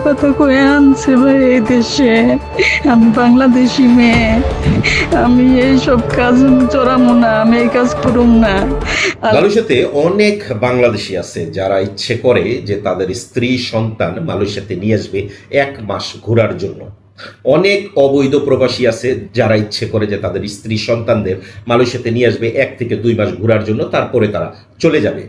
কথা কয়ে আনছে ভাই এই দেশে। আমি বাংলাদেশি মেয়ে, আমি এইসব কাজ চড়ামো না, আমি এই কাজ করুম না। আর মালয়েশিয়াতে অনেক বাংলাদেশি আছে যারা ইচ্ছে করে যে তাদের স্ত্রী সন্তান মালয়েশিয়াতে নিয়ে আসবে 1 মাস ঘোরার জন্য। অনেক অবৈধ প্রবাসী আছে যারা ইচ্ছে করে যে তাদের স্ত্রী সন্তানদের মালয়েশিয়াতে নিয়ে আসবে 1 থেকে 2 মাস ঘোরার জন্য, তারপরে তারা চলে যাবে।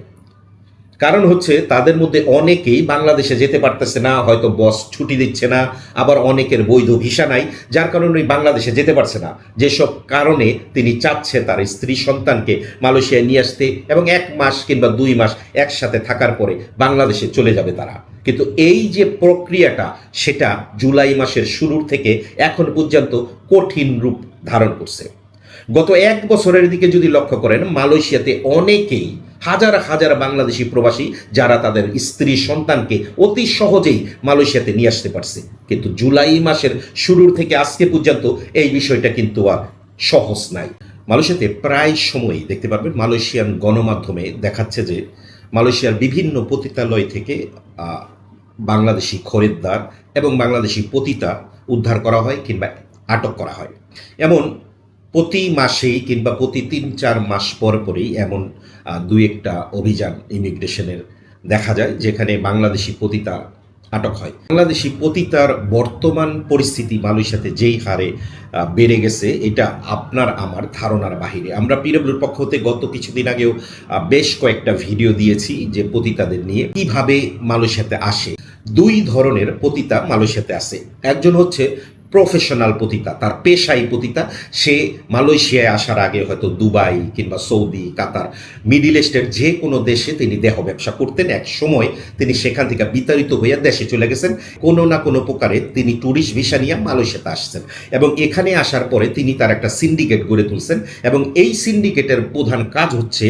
কারণ হচ্ছে তাদের মধ্যে অনেকেই বাংলাদেশে যেতে পারতেছে না, হয়তো বস ছুটি দিচ্ছে না, আবার অনেকের বৈধ ভিসা নাই, যার কারণে ওই বাংলাদেশে যেতে পারছে না। যেসব কারণে তিনি চাচ্ছে তার স্ত্রী সন্তানকে মালয়েশিয়ায় নিয়ে আসতে এবং 1 মাস কিংবা 2 মাস একসাথে থাকার পরে বাংলাদেশে চলে যাবে তারা। কিন্তু এই যে প্রক্রিয়াটা, সেটা জুলাই মাসের শুরুর থেকে এখন পর্যন্ত কঠিন রূপ ধারণ করছে। গত 1 বছরের দিকে যদি লক্ষ্য করেন, মালয়েশিয়াতে অনেকেই হাজার হাজার বাংলাদেশি প্রবাসী যারা তাদের স্ত্রী সন্তানকে অতি সহজেই মালয়েশিয়াতে নিয়ে আসতে পারছে। কিন্তু জুলাই মাসের শুরুর থেকে আজকে পর্যন্ত এই বিষয়টা কিন্তু আর সহজ নাই। মালয়েশিয়াতে প্রায় সময়ই দেখতে পারবেন মালয়েশিয়ান গণমাধ্যমে দেখাচ্ছে যে মালয়েশিয়ার বিভিন্ন পতিতালয় থেকে বাংলাদেশি খরিদ্দার এবং বাংলাদেশি পতিতা উদ্ধার করা হয় কিংবা আটক করা হয়। এমন প্রতি মাসেই কিংবা প্রতি 3-4 মাস পর পরেই এমন 2-1টা অভিযান ইমিগ্রেশনের দেখা যায় যেখানে বাংলাদেশি পতিতা আটক হয়। বাংলাদেশি পতিতার বর্তমান পরিস্থিতি মালয়েশিয়াতে যেই হারে বেড়ে গেছে, এটা আপনার আমার ধারণার বাহিরে। আমরা পিডব্লিউর পক্ষ হতে গত কিছুদিন আগেও বেশ কয়েকটা ভিডিও দিয়েছি যে পতিতাদের নিয়ে কিভাবে মালয়েশিয়াতে আসে। 2 ধরনের পতিতা মালয়েশিয়াতে আসে। একজন হচ্ছে প্রফেশনাল পতিতা, তার পেশাই পতিতা। সে মালয়েশিয়ায় আসার আগে হয়তো দুবাই কিংবা সৌদি, কাতার, মিডিল ইস্টের যে কোনো দেশে তিনি দেহ ব্যবসা করতেন। এক সময় তিনি সেখান থেকে বিতাড়িত হইয়া দেশে চলে গেছেন। কোনো না কোনো প্রকারে তিনি ট্যুরিস্ট ভিসা নিয়ে মালয়েশিয়াতে আসছেন এবং এখানে আসার পরে তিনি তার একটা সিন্ডিকেট গড়ে তুলছেন এবং এই সিন্ডিকেটের প্রধান কাজ হচ্ছে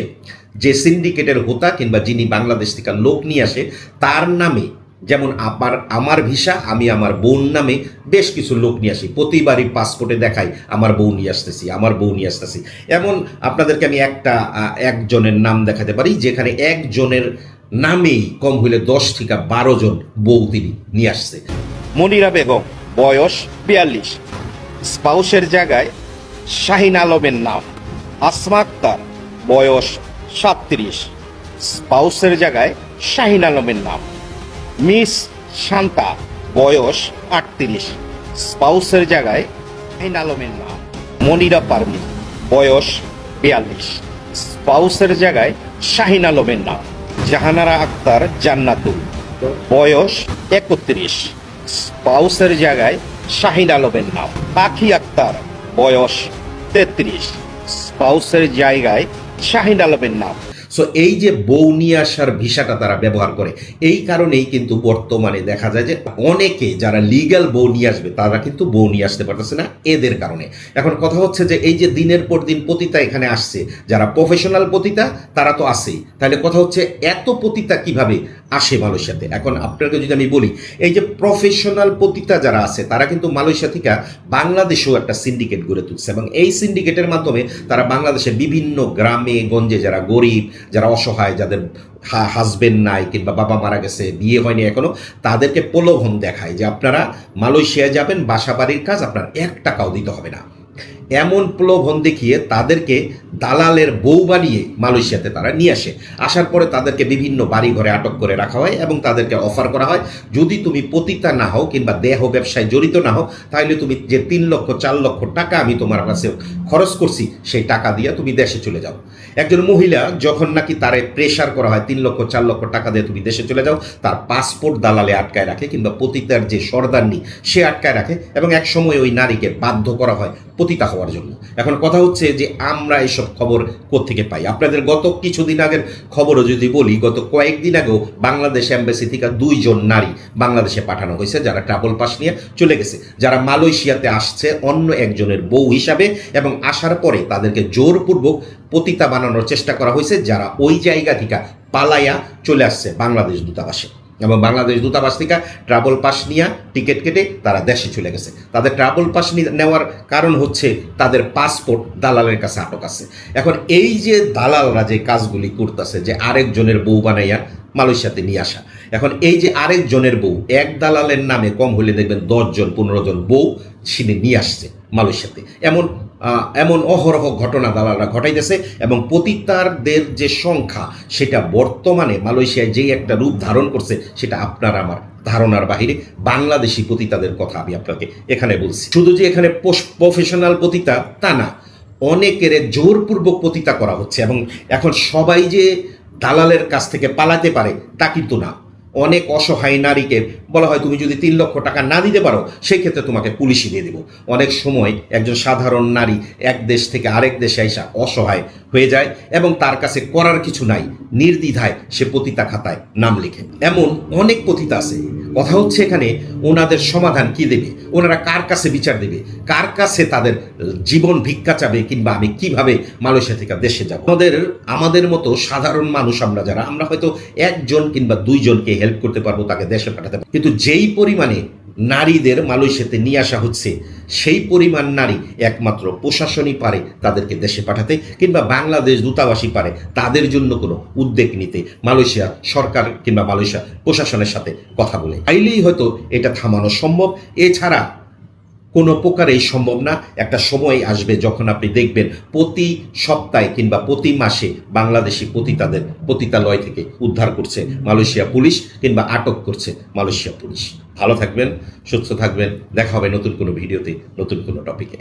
যে সিন্ডিকেটের হোতা কিংবা যিনি বাংলাদেশ থেকে লোক নিয়ে আসে তার নামে, যেমন আমার ভিসা, আমি আমার বোন নামে বেশ কিছু লোক নিয়ে আসি, প্রতিবারই পাসপোর্টে দেখাই আমার বউ নিয়ে আসতেছি, আমার বউ নিয়ে আসতেছি। এমন আপনাদেরকে আমি একজনের নাম দেখাতে পারি যেখানে একজনের নামেই কম হইলে 10 থেকে 12 জন বউ তিনি নিয়ে আসছে। মনিরা বেগম, বয়স 42, স্পাউসের জায়গায় শাহিন আলমের নাম। আসমা আক্তার, বয়স 37, স্পাউসের জায়গায় শাহিন আলমের নাম। মিস শান্তা, বয়স 38, স্পাউসের জায়গায় শাহিন আলমের নাম। মনিরা পারভিন, বয়স 42, স্পাউসের জায়গায় শাহিন আলমের নাম। জাহানারা আক্তার জান্নাতুল, বয়স 31, স্পাউসের জায়গায় শাহিন আলমের নাম। পাখি আক্তার, বয়স 33, স্পাউসের জায়গায় শাহিন আলমের নাম। সো এই যে বউ নিয়ে আসার ভিসাটা তারা ব্যবহার করে, এই কারণেই কিন্তু বর্তমানে দেখা যায় যে অনেকে যারা লিগ্যাল বউ নিয়ে আসবে তারা কিন্তু বউ নিয়ে আসতে পারতেছে না এদের কারণে। এখন কথা হচ্ছে যে এই যে দিনের পর দিন পতিতা এখানে আসছে, যারা প্রফেশনাল পতিতা তারা তো আসেই, তাহলে কথা হচ্ছে এত পতিতা কিভাবে আসে মালয়েশিয়াতে। এখন আপনাকে যদি আমি বলি, এই যে প্রফেশনাল পতিতা যারা আছে তারা কিন্তু মালয়েশিয়া থেকে বাংলাদেশেও একটা সিন্ডিকেট গড়ে তুলছে এবং এই সিন্ডিকেটের মাধ্যমে তারা বাংলাদেশের বিভিন্ন গ্রামে গঞ্জে যারা গরিব, যারা অসহায়, যাদের হাজবেন্ড নাই কিংবা বাবা মারা গেছে, বিয়ে হয়নি এখনো, তাদেরকে প্রলোভন দেখায় যে আপনারা মালয়েশিয়ায় যাবেন, বাসা বাড়ির কাজ আপনার 1 টাকাও দিতে হবে না। এমন প্রলোভন দেখিয়ে তাদেরকে দালালের বউ বানিয়ে মালয়েশিয়াতে তারা নিয়ে আসে। আসার পরে তাদেরকে বিভিন্ন বাড়ি ঘরে আটক করে রাখা হয় এবং তাদেরকে অফার করা হয়, যদি তুমি পতিতা না হও কিংবা দেহ ব্যবসায় জড়িত না হও, তাহলে তুমি যে 3 লক্ষ 4 লক্ষ টাকা আমি তোমার কাছে খরচ করছি সেই টাকা দিয়ে তুমি দেশে চলে যাও। একজন মহিলা যখন নাকি তারে প্রেশার করা হয় 3 লক্ষ 4 লক্ষ টাকা দিয়ে তুমি দেশে চলে যাও, তার পাসপোর্ট দালালে আটকায় রাখে কিংবা পতিতার যে সর্দারনি সে আটকায় রাখে এবং এক সময় ওই নারীকে বাধ্য করা হয় পতিতা হওয়ার জন্য। এখন কথা হচ্ছে যে আমরা এসব খবর কোত্থেকে পাই? আপনাদের গত কিছুদিন আগের খবরও যদি বলি, গত কয়েকদিন আগেও বাংলাদেশ এম্বাসি থেকে 2 জন নারী বাংলাদেশে পাঠানো হয়েছে যারা ট্রাভেল পাস নিয়ে চলে গেছে, যারা মালয়েশিয়াতে আসছে অন্য একজনের বউ হিসাবে এবং আসার পরে তাদেরকে জোরপূর্বক পতিতা বানানোর চেষ্টা করা হয়েছে, যারা ওই জায়গা থেকে পালাইয়া চলে আসছে বাংলাদেশ দূতাবাসে এবং বাংলাদেশ দূতাবাস থেকে ট্রাভেল পাস নিয়ে টিকিট কেটে তারা দেশে চলে গেছে। তাদের ট্রাভেল পাস নেওয়ার কারণ হচ্ছে তাদের পাসপোর্ট দালালের কাছে আটক আছে। এখন এই যে দালালরা যে কাজগুলি করতেছে, যে আরেকজনের বউ বানাইয়া মালয়েশিয়াতে নিয়ে আসা, এখন এই যে আরেকজনের বউ, এক দালালের নামে কম হলে দেখবেন 10 জন 15 জন বউ ছিনে নিয়ে আসছে মালয়েশিয়াতে। এমন অহরহ ঘটনা দালালরা ঘটাইতেছে, এবং পতিতাদের যে সংখ্যা সেটা বর্তমানে মালয়েশিয়ায় যেই একটা রূপ ধারণ করছে সেটা আপনার আমার ধারণার বাহিরে। বাংলাদেশি পতিতাদের কথা আমি আপনাকে এখানে বলছি। শুধু যে এখানে প্রফেশনাল পতিতা তা না, অনেকের জোরপূর্বক পতিতা করা হচ্ছে, এবং এখন সবাই যে দালালের কাছ থেকে পালাতে পারে তা কিন্তু না। অনেক অসহায় নারীকে বলা হয় তুমি যদি 3 লক্ষ টাকা না দিতে পারো সেই ক্ষেত্রে তোমাকে পুলিশে দিয়ে দেবো। অনেক সময় একজন সাধারণ নারী এক দেশ থেকে আরেক দেশে আইসা অসহায় হয়ে যায় এবং তার কাছে করার কিছু নাই, নির্দ্বিধায় সে পতিতা খাতায় নাম লিখে। এমন অনেক পতিতা আছে। কথা হচ্ছে এখানে ওনাদের সমাধান কি দেবে, ওনারা কার কাছে বিচার দেবে, কার কাছে তাদের জীবন ভিক্ষা চাবে, কিংবা আমি কিভাবে মালয়েশিয়া থেকে দেশে যাব। আমাদের মতো সাধারণ মানুষ আমরা হয়তো 1 জন কিংবা 2 জনকে হেল্প করতে পারবো, তাকে দেশে পাঠাতে পারবো, কিন্তু যেই পরিমাণে নারীদের মালয়েশিয়াতে নিয়ে আসা হচ্ছে সেই পরিমাণ নারী একমাত্র প্রশাসনই পারে তাদেরকে দেশে পাঠাতে, কিংবা বাংলাদেশ দূতাবাসই পারে তাদের জন্য কোনো উদ্যোগ নিতে, মালয়েশিয়া সরকার কিংবা মালয়েশিয়া প্রশাসনের সাথে কথা বলে। চাইলেই হয়তো এটা থামানো সম্ভব, এছাড়া কোনো প্রকারেই সম্ভব না। একটা সময় আসবে যখন আপনি দেখবেন প্রতি সপ্তাহে কিংবা প্রতি মাসে বাংলাদেশি পতিতাদের পতিতালয় থেকে উদ্ধার করছে মালয়েশিয়া পুলিশ, কিংবা আটক করছে মালয়েশিয়া পুলিশ। ভালো থাকবেন, সুস্থ থাকবেন, দেখা হবে নতুন কোনো ভিডিওতে, নতুন কোনো টপিকে।